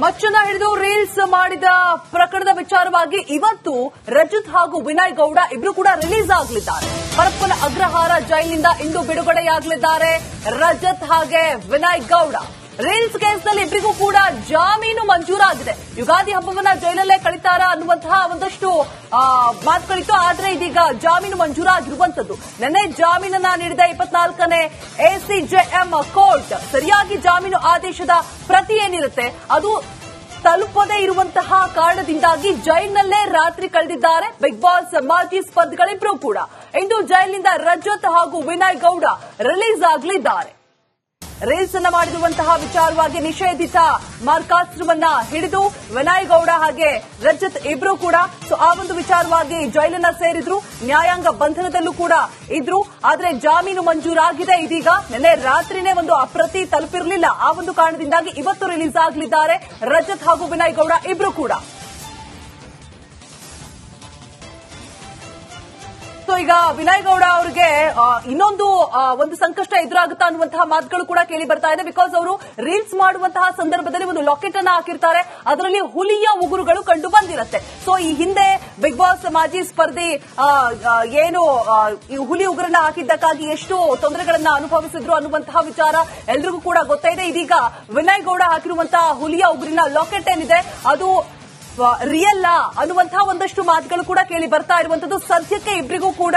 ಮಚ್ಚನ್ನ ಹಿಡಿದು ರೀಲ್ಸ್ ಮಾಡಿದ ಪ್ರಕರಣದ ವಿಚಾರವಾಗಿ ಇವತ್ತು ರಜತ್ ಹಾಗೂ ವಿನಯ್ ಗೌಡ ಇಬ್ರು ಕೂಡ ರಿಲೀಸ್ ಆಗಲಿದ್ದಾರೆ. ಪರಪ್ಪನ ಅಗ್ರಹಾರ ಜೈಲಿನಿಂದ ಇಂದು ಬಿಡುಗಡೆಯಾಗಲಿದ್ದಾರೆ ರಜತ್ ಹಾಗೆ ವಿನಯ್ ಗೌಡ. ರೀಲ್ಸ್ ಕೇಸ್ನಲ್ಲಿ ಇಬ್ಬರಿಗೂ ಕೂಡ ಜಾಮೀನು ಮಂಜೂರಾಗಿದೆ. ಯುಗಾದಿ ಹಬ್ಬವನ್ನ ಜೈಲಲ್ಲೇ ಕಳೀತಾರಾ ಅನ್ನುವಂತಹ ಒಂದಷ್ಟು ಮಾತುಗಳಿತ್ತು. ಆದ್ರೆ ಇದೀಗ ಜಾಮೀನು ಮಂಜೂರಾಗಿರುವಂತದ್ದು. ನಿನ್ನೆ ಜಾಮೀನನ್ನ ನೀಡಿದ 24ನೇ ಎಸಿಜೆಎಂ ಕೋರ್ಟ್ ಸರಿಯಾಗಿ ಜಾಮೀನು ಆದೇಶದ ಪ್ರತಿ ಏನಿರುತ್ತೆ ಅದು ತಲುಪದೇ ಇರುವಂತಹ ಕಾರಣದಿಂದಾಗಿ ಜೈಲಿನಲ್ಲೇ ರಾತ್ರಿ ಕಳೆದಿದ್ದಾರೆ ಬಿಗ್ ಬಾಸ್ ಮಾಜಿ ಸ್ಪರ್ಧಿಗಳಿಬ್ರು ಕೂಡ. ಇಂದು ಜೈಲಿನಿಂದ ರಜತ್ ಹಾಗೂ ವಿನಯ್ ಗೌಡ ರಿಲೀಸ್ ಆಗಲಿದ್ದಾರೆ. ರೀಲ್ಸ್ ಅನ್ನ ಮಾಡಿರುವಂತಹ ವಿಚಾರವಾಗಿ ನಿಷೇಧಿತ ಮಾರ್ಕಾಸ್ತ್ರವನ್ನ ಹಿಡಿದು ವಿನಯ್ ಗೌಡ ಹಾಗೆ ರಜತ್ ಇಬ್ರು ಕೂಡ ಆ ಒಂದು ವಿಚಾರವಾಗಿ ಜೈಲನ್ನ ಸೇರಿದ್ರು. ನ್ಯಾಯಾಂಗ ಬಂಧನದಲ್ಲೂ ಕೂಡ ಇದ್ರು. ಆದ್ರೆ ಜಾಮೀನು ಮಂಜೂರಾಗಿದೆ. ಇದೀಗ ನಿನ್ನೆ ರಾತ್ರಿನೇ ಒಂದು ಅಪ್ರತಿ ತಲುಪಿರಲಿಲ್ಲ. ಆ ಒಂದು ಕಾರಣದಿಂದಾಗಿ ಇವತ್ತು ರಿಲೀಸ್ ಆಗಲಿದ್ದಾರೆ ರಜತ್ ಹಾಗೂ ವಿನಯ್ ಗೌಡ ಇಬ್ರು ಕೂಡ. ಈಗ ವಿನಯ್ ಗೌಡ ಅವರಿಗೆ ಇನ್ನೊಂದು ಒಂದು ಸಂಕಷ್ಟ ಎದುರಾಗುತ್ತಾ ಅನ್ನುವಂತಹ ಮಾತುಗಳು ಕೂಡ ಕೇಳಿ ಬರ್ತಾ ಇದೆ. ಬಿಕಾಸ್ ಅವರು ರೀಲ್ಸ್ ಮಾಡುವಂತಹ ಸಂದರ್ಭದಲ್ಲಿ ಒಂದು ಲಾಕೆಟ್ ಅನ್ನ ಹಾಕಿರ್ತಾರೆ. ಅದರಲ್ಲಿ ಹುಲಿಯ ಉಗುರುಗಳು ಕಂಡು ಬಂದಿರುತ್ತೆ. ಸೊ ಈ ಹಿಂದೆ ಬಿಗ್ ಬಾಸ್ ಮಾಜಿ ಸ್ಪರ್ಧಿ ಏನು ಹುಲಿ ಉಗುರನ್ನ ಹಾಕಿದ್ದಕ್ಕಾಗಿ ಎಷ್ಟು ತೊಂದರೆಗಳನ್ನ ಅನುಭವಿಸಿದ್ರು ಅನ್ನುವಂತಹ ವಿಚಾರ ಎಲ್ರಿಗೂ ಕೂಡ ಗೊತ್ತಿದೆ. ಇದೀಗ ವಿನಯ್ ಗೌಡ ಹಾಕಿರುವಂತಹ ಹುಲಿಯ ಉಗುರಿನ ಲಾಕೆಟ್ ಏನಿದೆ ಅದು ರಿಯಲ್ ಅನ್ನುವಂತಹ ಒಂದಷ್ಟು ಮಾತುಗಳು ಕೂಡ ಕೇಳಿ ಬರ್ತಾ ಇರುವಂತದ್ದು. ಸದ್ಯಕ್ಕೆ ಇಬ್ಬರಿಗೂ ಕೂಡ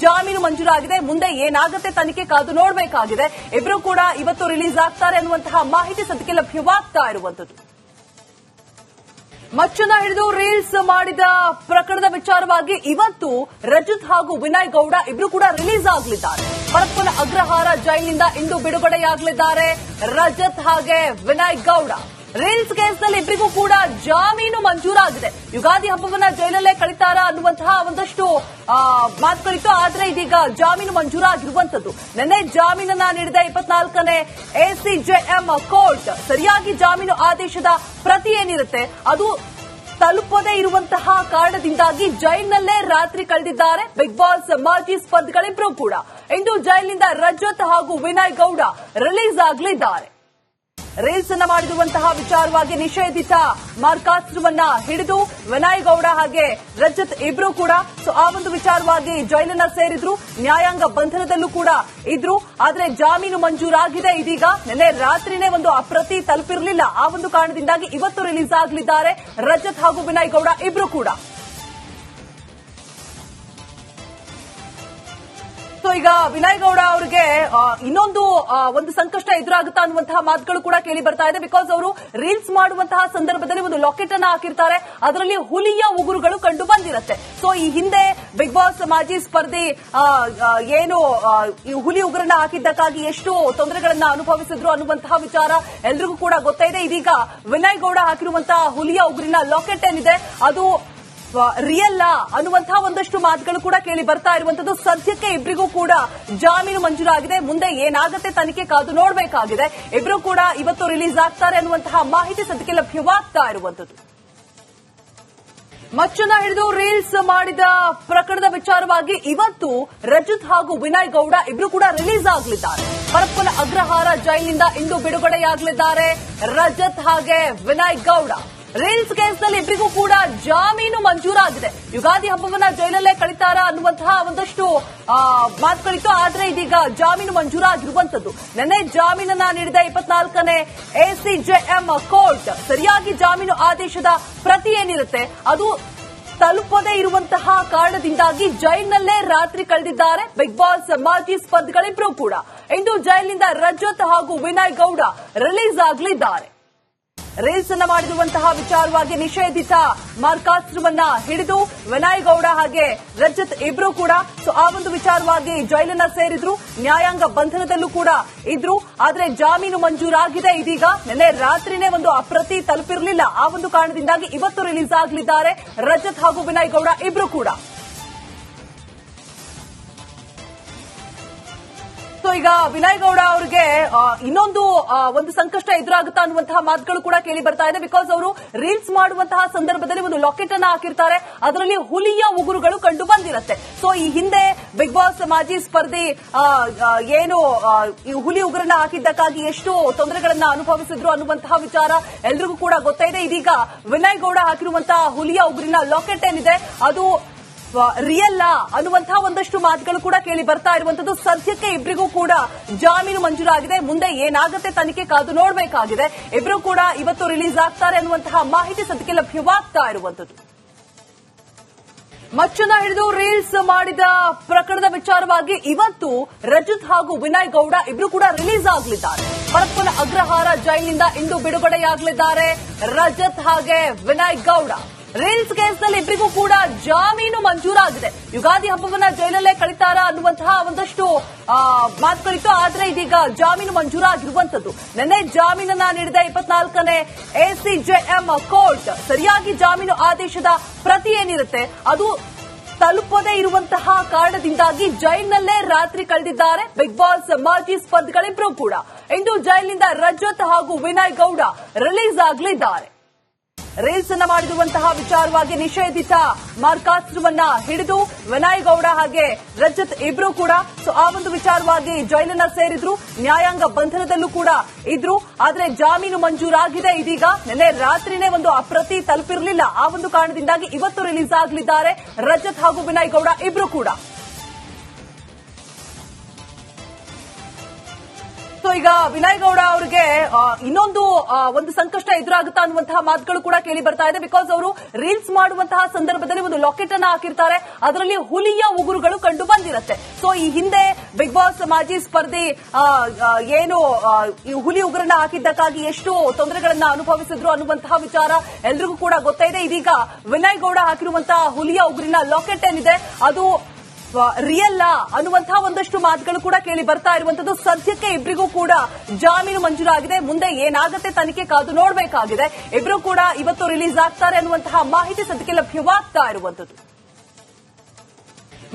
ಜಾಮೀನು ಮಂಜೂರಾಗಿದೆ. ಮುಂದೆ ಏನಾಗುತ್ತೆ ತನಿಖೆ ಕಾದು ನೋಡಬೇಕಾಗಿದೆ. ಇಬ್ಬರು ಕೂಡ ಇವತ್ತು ರಿಲೀಸ್ ಆಗ್ತಾರೆ ಅನ್ನುವಂತಹ ಮಾಹಿತಿ ಸದ್ಯಕ್ಕೆ ಲಭ್ಯವಾಗ್ತಾ ಇರುವಂತದ್ದು. ಮಚ್ಚನ್ನ ಹಿಡಿದು ರೀಲ್ಸ್ ಮಾಡಿದ ಪ್ರಕರಣದ ವಿಚಾರವಾಗಿ ಇವತ್ತು ರಜತ್ ಹಾಗೂ ವಿನಯ್ ಗೌಡ ಇಬ್ರು ಕೂಡ ರಿಲೀಸ್ ಆಗಲಿದ್ದಾರೆ. ಪರಪ್ಪನ ಅಗ್ರಹಾರ ಜೈಲಿನಿಂದ ಇಂದು ಬಿಡುಗಡೆಯಾಗಲಿದ್ದಾರೆ ರಜತ್ ಹಾಗೆ ವಿನಯ್ ಗೌಡ. ರೀಲ್ಸ್ ಕೇಸ್ನಲ್ಲಿ ಇಬ್ಬರಿಗೂ ಕೂಡ ಜಾಮೀನು ಮಂಜೂರಾಗಿದೆ. ಯುಗಾದಿ ಹಬ್ಬವನ್ನ ಜೈಲಲ್ಲೇ ಕಳೀತಾರಾ ಅನ್ನುವಂತಹ ಒಂದಷ್ಟು ಮಾತುಗಳಿತ್ತು. ಆದ್ರೆ ಇದೀಗ ಜಾಮೀನು ಮಂಜೂರಾಗಿರುವಂತದ್ದು. ನಿನ್ನೆ ಜಾಮೀನನ್ನ ನೀಡಿದ 24ನೇ ಎಸಿಜೆಎಂ ಕೋರ್ಟ್ ಸರಿಯಾಗಿ ಜಾಮೀನು ಆದೇಶದ ಪ್ರತಿ ಏನಿರುತ್ತೆ ಅದು ತಲುಪದೇ ಇರುವಂತಹ ಕಾರಣದಿಂದಾಗಿ ಜೈಲಿನಲ್ಲೇ ರಾತ್ರಿ ಕಳೆದಿದ್ದಾರೆ ಬಿಗ್ ಬಾಸ್ ಮಾಜಿ ಸ್ಪರ್ಧಿಗಳಿಬ್ರು ಕೂಡ. ಇಂದು ಜೈಲಿನಿಂದ ರಜತ್ ಹಾಗೂ ವಿನಯ್ ಗೌಡ ರಿಲೀಸ್ ಆಗಲಿದ್ದಾರೆ. ರೀಲ್ಸ್ ಅನ್ನ ಮಾಡಿರುವಂತಹ ವಿಚಾರವಾಗಿ ನಿಷೇಧಿತ ಮಾರ್ಕಾಸ್ತ್ರವನ್ನ ಹಿಡಿದು ವಿನಯ್ ಗೌಡ ಹಾಗೆ ರಜತ್ ಇಬ್ರು ಕೂಡ ಆ ಒಂದು ವಿಚಾರವಾಗಿ ಜೈಲನ್ನ ಸೇರಿದ್ರು. ನ್ಯಾಯಾಂಗ ಬಂಧನದಲ್ಲೂ ಕೂಡ ಇದ್ರು. ಆದ್ರೆ ಜಾಮೀನು ಮಂಜೂರಾಗಿದೆ. ಇದೀಗ ನಿನ್ನೆ ರಾತ್ರಿನೇ ಒಂದು ಅಪ್ರತಿ ತಲುಪಿರಲಿಲ್ಲ. ಆ ಒಂದು ಕಾರಣದಿಂದಾಗಿ ಇವತ್ತು ರಿಲೀಸ್ ಆಗಲಿದ್ದಾರೆ ರಜತ್ ಹಾಗೂ ವಿನಯ್ ಗೌಡ ಇಬ್ರು ಕೂಡ. ಈಗ ವಿನಯ್ ಗೌಡ ಅವರಿಗೆ ಇನ್ನೊಂದು ಒಂದು ಸಂಕಷ್ಟ ಎದುರಾಗುತ್ತಾ ಅನ್ನುವಂತಹ ಮಾತುಗಳು ಕೂಡ ಕೇಳಿ ಬರ್ತಾ ಇದೆ. ಬಿಕಾಸ್ ಅವರು ರೀಲ್ಸ್ ಮಾಡುವಂತಹ ಸಂದರ್ಭದಲ್ಲಿ ಒಂದು ಲಾಕೆಟ್ ಅನ್ನ ಹಾಕಿರ್ತಾರೆ. ಅದರಲ್ಲಿ ಹುಲಿಯ ಉಗುರುಗಳು ಕಂಡು ಬಂದಿರುತ್ತೆ. ಸೊ ಈ ಹಿಂದೆ ಬಿಗ್ ಬಾಸ್ ಮಾಜಿ ಸ್ಪರ್ಧಿ ಏನು ಹುಲಿ ಉಗುರನ್ನ ಹಾಕಿದ್ದಕ್ಕಾಗಿ ಎಷ್ಟು ತೊಂದರೆಗಳನ್ನ ಅನುಭವಿಸಿದ್ರು ಅನ್ನುವಂತಹ ವಿಚಾರ ಎಲ್ರಿಗೂ ಕೂಡ ಗೊತ್ತಿದೆ. ಇದೀಗ ವಿನಯ್ ಗೌಡ ಹಾಕಿರುವಂತಹ ಹುಲಿಯ ಉಗುರಿನ ಲಾಕೆಟ್ ಏನಿದೆ ಅದು ರಿಯಲ್ ಅನ್ನುವಂತಹ ಒಂದಷ್ಟು ಮಾತುಗಳು ಕೂಡ ಕೇಳಿ ಬರ್ತಾ ಇರುವಂತದ್ದು. ಸದ್ಯಕ್ಕೆ ಇಬ್ಬರಿಗೂ ಕೂಡ ಜಾಮೀನು ಮಂಜೂರಾಗಿದೆ. ಮುಂದೆ ಏನಾಗುತ್ತೆ ತನಿಖೆ ಕಾದು ನೋಡಬೇಕಾಗಿದೆ. ಇಬ್ಬರು ಕೂಡ ಇವತ್ತು ರಿಲೀಸ್ ಆಗ್ತಾರೆ ಅನ್ನುವಂತಹ ಮಾಹಿತಿ ಸದ್ಯಕ್ಕೆ ಲಭ್ಯವಾಗ್ತಾ ಇರುವಂತದ್ದು. ಮಚ್ಚನ್ನ ಹಿಡಿದು ರೀಲ್ಸ್ ಮಾಡಿದ ಪ್ರಕರಣದ ವಿಚಾರವಾಗಿ ಇವತ್ತು ರಜತ್ ಹಾಗೂ ವಿನಯ್ ಗೌಡ ಇಬ್ರು ಕೂಡ ರಿಲೀಸ್ ಆಗಲಿದ್ದಾರೆ. ಪರಪ್ಪನ ಅಗ್ರಹಾರ ಜೈಲಿನಿಂದ ಇಂದು ಬಿಡುಗಡೆಯಾಗಲಿದ್ದಾರೆ ರಜತ್ ಹಾಗೆ ವಿನಯ್ ಗೌಡ. ರೀಲ್ಸ್ ಕೇಸ್ನಲ್ಲಿ ಇಬ್ಬರಿಗೂ ಕೂಡ ಜಾಮೀನು ಮಂಜೂರಾಗಿದೆ. ಯುಗಾದಿ ಹಬ್ಬವನ್ನ ಜೈಲಲ್ಲೇ ಕಳೀತಾರಾ ಅನ್ನುವಂತಹ ಒಂದಷ್ಟು ಮಾತುಗಳಿತ್ತು. ಆದ್ರೆ ಇದೀಗ ಜಾಮೀನು ಮಂಜೂರಾಗಿರುವಂತದ್ದು. ನಿನ್ನೆ ಜಾಮೀನನ್ನ ನೀಡಿದ 24ನೇ ಎಸಿಜೆಎಂ ಕೋರ್ಟ್ ಸರಿಯಾಗಿ ಜಾಮೀನು ಆದೇಶದ ಪ್ರತಿ ಏನಿರುತ್ತೆ ಅದು ತಲುಪದೇ ಇರುವಂತಹ ಕಾರಣದಿಂದಾಗಿ ಜೈಲಿನಲ್ಲೇ ರಾತ್ರಿ ಕಳೆದಿದ್ದಾರೆ ಬಿಗ್ ಬಾಸ್ ಮಾಜಿ ಸ್ಪರ್ಧಿಗಳಿಬ್ರು ಕೂಡ. ಇಂದು ಜೈಲಿನಿಂದ ರಜತ್ ಹಾಗೂ ವಿನಯ್ ಗೌಡ ರಿಲೀಸ್ ಆಗಲಿದ್ದಾರೆ. ರೀಲ್ಸ್ ಅನ್ನ ಮಾಡಿರುವಂತಹ ವಿಚಾರವಾಗಿ ನಿಷೇಧಿತ ಮಾರ್ಕಾಸ್ತ್ರವನ್ನ ಹಿಡಿದು ವಿನಯ್ ಗೌಡ ಹಾಗೆ ರಜತ್ ಇಬ್ರು ಕೂಡ ಆ ಒಂದು ವಿಚಾರವಾಗಿ ಜೈಲನ್ನ ಸೇರಿದ್ರು. ನ್ಯಾಯಾಂಗ ಬಂಧನದಲ್ಲೂ ಕೂಡ ಇದ್ರು. ಆದ್ರೆ ಜಾಮೀನು ಮಂಜೂರಾಗಿದೆ. ಇದೀಗ ನಿನ್ನೆ ರಾತ್ರಿನೇ ಒಂದು ಅಪ್ರತಿ ತಲುಪಿರಲಿಲ್ಲ. ಆ ಒಂದು ಕಾರಣದಿಂದಾಗಿ ಇವತ್ತು ರಿಲೀಸ್ ಆಗಲಿದ್ದಾರೆ ರಜತ್ ಹಾಗೂ ವಿನಯ್ ಗೌಡ ಇಬ್ರು ಕೂಡ. ಈಗ ವಿನಯ್ ಗೌಡ ಅವರಿಗೆ ಇನ್ನೊಂದು ಒಂದು ಸಂಕಷ್ಟ ಎದುರಾಗುತ್ತಾ ಅನ್ನುವಂತಹ ಮಾತುಗಳು ಕೂಡ ಕೇಳಿ ಬರ್ತಾ ಇದೆ. ಬಿಕಾಸ್ ಅವರು ರೀಲ್ಸ್ ಮಾಡುವಂತಹ ಸಂದರ್ಭದಲ್ಲಿ ಒಂದು ಲಾಕೆಟ್ ಅನ್ನ ಹಾಕಿರ್ತಾರೆ, ಅದರಲ್ಲಿ ಹುಲಿಯ ಉಗುರುಗಳು ಕಂಡು ಬಂದಿರುತ್ತೆ. ಸೊ ಈ ಹಿಂದೆ ಬಿಗ್ ಬಾಸ್ ಮಾಜಿ ಸ್ಪರ್ಧಿ ಏನು ಈ ಹುಲಿ ಉಗುರನ್ನ ಹಾಕಿದ್ದಕ್ಕಾಗಿ ಎಷ್ಟು ತೊಂದರೆಗಳನ್ನ ಅನುಭವಿಸಿದ್ರು ಅನ್ನುವಂತಹ ವಿಚಾರ ಎಲ್ರಿಗೂ ಕೂಡ ಗೊತ್ತಿದೆ. ಇದೀಗ ವಿನಯ್ ಗೌಡ ಹಾಕಿರುವಂತಹ ಹುಲಿಯ ಉಗುರಿನ ಲಾಕೆಟ್ ಏನಿದೆ ಅದು ರಿಯಲ್ ಅನ್ನುವಂತಹ ಒಂದಷ್ಟು ಮಾತುಗಳು ಕೂಡ ಕೇಳಿ ಬರ್ತಾ ಇರುವಂತದ್ದು. ಸದ್ಯಕ್ಕೆ ಇಬ್ಬರಿಗೂ ಕೂಡ ಜಾಮೀನು ಮಂಜೂರಾಗಿದೆ. ಮುಂದೆ ಏನಾಗುತ್ತೆ ತನಿಖೆ ಕಾದು ನೋಡಬೇಕಾಗಿದೆ. ಇಬ್ಬರು ಕೂಡ ಇವತ್ತು ರಿಲೀಸ್ ಆಗ್ತಾರೆ ಅನ್ನುವಂತಹ ಮಾಹಿತಿ ಸದ್ಯಕ್ಕೆ ಲಭ್ಯವಾಗ್ತಾ ಇರುವಂತದ್ದು. ಮಚ್ಚನ್ನ ಹಿಡಿದು ರೀಲ್ಸ್ ಮಾಡಿದ ಪ್ರಕರಣದ ವಿಚಾರವಾಗಿ ಇವತ್ತು ರಜತ್ ಹಾಗೂ ವಿನಯ್ ಗೌಡ ಇಬ್ರು ಕೂಡ ರಿಲೀಸ್ ಆಗಲಿದ್ದಾರೆ. ಪರಪ್ಪನ ಅಗ್ರಹಾರ ಜೈಲಿನಿಂದ ಇಂದು ಬಿಡುಗಡೆಯಾಗಲಿದ್ದಾರೆ ರಜತ್ ಹಾಗೆ ವಿನಯ್ ಗೌಡ. ರೀಲ್ಸ್ ಕೇಸ್ನಲ್ಲಿ ಇಬ್ಬರಿಗೂ ಕೂಡ ಜಾಮೀನು ಮಂಜೂರಾಗಿದೆ. ಯುಗಾದಿ ಹಬ್ಬವನ್ನ ಜೈಲಲ್ಲೇ ಕಳೀತಾರಾ ಅನ್ನುವಂತಹ ಒಂದಷ್ಟು ಮಾತುಗಳಿತ್ತು. ಆದ್ರೆ ಇದೀಗ ಜಾಮೀನು ಮಂಜೂರಾಗಿರುವಂತದ್ದು. ನಿನ್ನೆ ಜಾಮೀನನ್ನ ನೀಡಿದ 24ನೇ ACJM ಕೋರ್ಟ್ ಸರಿಯಾಗಿ ಜಾಮೀನು ಆದೇಶದ ಪ್ರತಿ ಏನಿರುತ್ತೆ ಅದು ತಲುಪದೇ ಇರುವಂತಹ ಕಾರಣದಿಂದಾಗಿ ಜೈಲಿನಲ್ಲೇ ರಾತ್ರಿ ಕಳೆದಿದ್ದಾರೆ ಬಿಗ್ ಬಾಸ್ ಮಾಜಿ ಸ್ಪರ್ಧಿಗಳಿಬ್ಬರು ಕೂಡ. ಇಂದು ಜೈಲಿನಿಂದ ರಜತ್ ಹಾಗೂ ವಿನಯ್ ಗೌಡ ರಿಲೀಸ್ ಆಗಲಿದ್ದಾರೆ. ರೀಲ್ಸ್ ಅನ್ನ ಮಾಡಿರುವಂತಹ ವಿಚಾರವಾಗಿ ನಿಷೇಧಿತ ಮಾರ್ಕಾಸ್ತ್ರವನ್ನ ಹಿಡಿದು ವಿನಯ್ ಗೌಡ ಹಾಗೆ ರಜತ್ ಇಬ್ರು ಕೂಡ ಆ ಒಂದು ವಿಚಾರವಾಗಿ ಜೈಲನ್ನ ಸೇರಿದ್ರು. ನ್ಯಾಯಾಂಗ ಬಂಧನದಲ್ಲೂ ಕೂಡ ಇದ್ರು. ಆದ್ರೆ ಜಾಮೀನು ಮಂಜೂರಾಗಿದೆ. ಇದೀಗ ನಿನ್ನೆ ರಾತ್ರಿನೇ ಒಂದು ಅಪ್ರತಿ ತಲುಪಿರಲಿಲ್ಲ. ಆ ಒಂದು ಕಾರಣದಿಂದಾಗಿ ಇವತ್ತು ರಿಲೀಸ್ ಆಗಲಿದ್ದಾರೆ ರಜತ್ ಹಾಗೂ ವಿನಯ್ ಗೌಡ ಇಬ್ರು ಕೂಡ. ಸೊ ಈಗ ವಿನಯ್ ಗೌಡ ಅವರಿಗೆ ಇನ್ನೊಂದು ಒಂದು ಸಂಕಷ್ಟ ಎದುರಾಗುತ್ತಾ ಅನ್ನುವಂತಹ ಮಾತುಗಳು ಕೂಡ ಕೇಳಿ ಬರ್ತಾ ಇದೆ. ಬಿಕಾಸ್ ಅವರು ರೀಲ್ಸ್ ಮಾಡುವಂತಹ ಸಂದರ್ಭದಲ್ಲಿ ಒಂದು ಲಾಕೆಟ್ ಅನ್ನ ಹಾಕಿರ್ತಾರೆ, ಅದರಲ್ಲಿ ಹುಲಿಯ ಉಗುರುಗಳು ಕಂಡು ಬಂದಿರುತ್ತೆ. ಸೊ ಈ ಹಿಂದೆ ಬಿಗ್ ಬಾಸ್ ಮಾಜಿ ಸ್ಪರ್ಧಿ ಏನು ಈ ಹುಲಿ ಉಗುರನ್ನ ಹಾಕಿದ್ದಕ್ಕಾಗಿ ಎಷ್ಟು ತೊಂದರೆಗಳನ್ನ ಅನುಭವಿಸಿದ್ರು ಅನ್ನುವಂತಹ ವಿಚಾರ ಎಲ್ರಿಗೂ ಕೂಡ ಗೊತ್ತಿದೆ. ಇದೀಗ ವಿನಯ್ ಗೌಡ ಹಾಕಿರುವಂತಹ ಹುಲಿಯ ಉಗುರಿನ ಲಾಕೆಟ್ ಏನಿದೆ ಅದು ರಿಯಲ್ ಅನ್ನುವಂತಹ ಒಂದಷ್ಟು ಮಾತುಗಳು ಕೂಡ ಕೇಳಿ ಬರ್ತಾ ಇರುವಂತದ್ದು. ಸದ್ಯಕ್ಕೆ ಇಬ್ಬರಿಗೂ ಕೂಡ ಜಾಮೀನು ಮಂಜೂರಾಗಿದೆ. ಮುಂದೆ ಏನಾಗುತ್ತೆ ತನಿಖೆ ಕಾದು ನೋಡಬೇಕಾಗಿದೆ. ಇಬ್ಬರು ಕೂಡ ಇವತ್ತು ರಿಲೀಸ್ ಆಗ್ತಾರೆ ಅನ್ನುವಂತಹ ಮಾಹಿತಿ ಸದ್ಯಕ್ಕೆ ಲಭ್ಯವಾಗ್ತಾ ಇರುವಂತದ್ದು.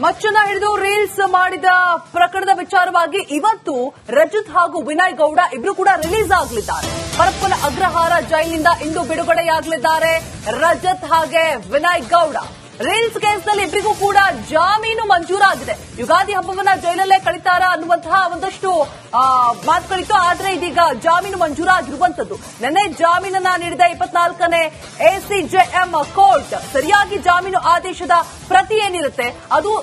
ಮಚ್ಚನ್ನ ಹಿಡಿದು ರೀಲ್ಸ್ ಮಾಡಿದ ಪ್ರಕರಣದ ವಿಚಾರವಾಗಿ ಇವತ್ತು ರಜತ್ ಹಾಗೂ ವಿನಯ್ ಗೌಡ ಇಬ್ರು ಕೂಡ ರಿಲೀಸ್ ಆಗಲಿದ್ದಾರೆ. ಪರಪ್ಪನ ಅಗ್ರಹಾರ ಜೈಲಿನಿಂದ ಇಂದು ಬಿಡುಗಡೆಯಾಗಲಿದ್ದಾರೆ ರಜತ್ ಹಾಗೆ ವಿನಯ್ ಗೌಡ. ರೀಲ್ಸ್ ಕೇಸ್ನಲ್ಲಿ ಇಬ್ಬರಿಗೂ ಕೂಡ ಜಾಮೀನು ಮಂಜೂರಾಗಿದೆ. ಯುಗಾದಿ ಹಬ್ಬವನ್ನ ಜೈಲಲ್ಲೇ ಕಳೀತಾರಾ ಅನ್ನುವಂತಹ ಒಂದಷ್ಟು ಮಾತುಗಳಿತ್ತು. ಆದ್ರೆ ಇದೀಗ ಜಾಮೀನು ಮಂಜೂರಾಗಿರುವಂತದ್ದು. ನಿನ್ನೆ ಜಾಮೀನನ್ನ ನೀಡಿದ 24ನೇ ACJM ಕೋರ್ಟ್ ಸರಿಯಾಗಿ ಜಾಮೀನು ಆದೇಶದ ಪ್ರತಿ ಏನಿರುತ್ತೆ ಅದು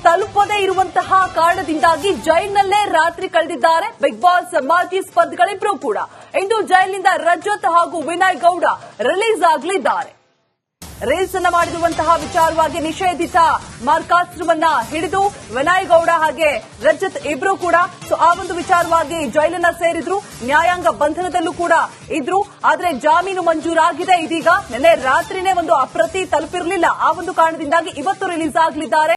ತಲುಪದೇ ಇರುವಂತಹ ಕಾರಣದಿಂದಾಗಿ ಜೈಲಿನಲ್ಲೇ ರಾತ್ರಿ ಕಳೆದಿದ್ದಾರೆ ಬಿಗ್ ಬಾಸ್ ಮಾಜಿ ಸ್ಪರ್ಧಿಗಳಿಬ್ಬರು ಕೂಡ. ಇಂದು ಜೈಲಿನಿಂದ ರಜತ್ ಹಾಗೂ ವಿನಯ್ ಗೌಡ ರಿಲೀಸ್ ಆಗಲಿದ್ದಾರೆ. ರೀಲ್ಸ್ ಅನ್ನ ಮಾಡಿರುವಂತಹ ವಿಚಾರವಾಗಿ ನಿಷೇಧಿತ ಮಾರ್ಕಾಸ್ತ್ರವನ್ನ ಹಿಡಿದು ವಿನಯ್ ಗೌಡ ಹಾಗೆ ರಜತ್ ಇಬ್ರು ಕೂಡ ಆ ಒಂದು ವಿಚಾರವಾಗಿ ಜೈಲನ್ನ ಸೇರಿದ್ರು. ನ್ಯಾಯಾಂಗ ಬಂಧನದಲ್ಲೂ ಕೂಡ ಇದ್ರು. ಆದ್ರೆ ಜಾಮೀನು ಮಂಜೂರಾಗಿದೆ. ಇದೀಗ ನಿನ್ನೆ ರಾತ್ರಿನೇ ಒಂದು ಅಪ್ರತಿ ತಲುಪಿರಲಿಲ್ಲ. ಆ ಒಂದು ಕಾರಣದಿಂದಾಗಿ ಇವತ್ತು ರಿಲೀಸ್ ಆಗಲಿದ್ದಾರೆ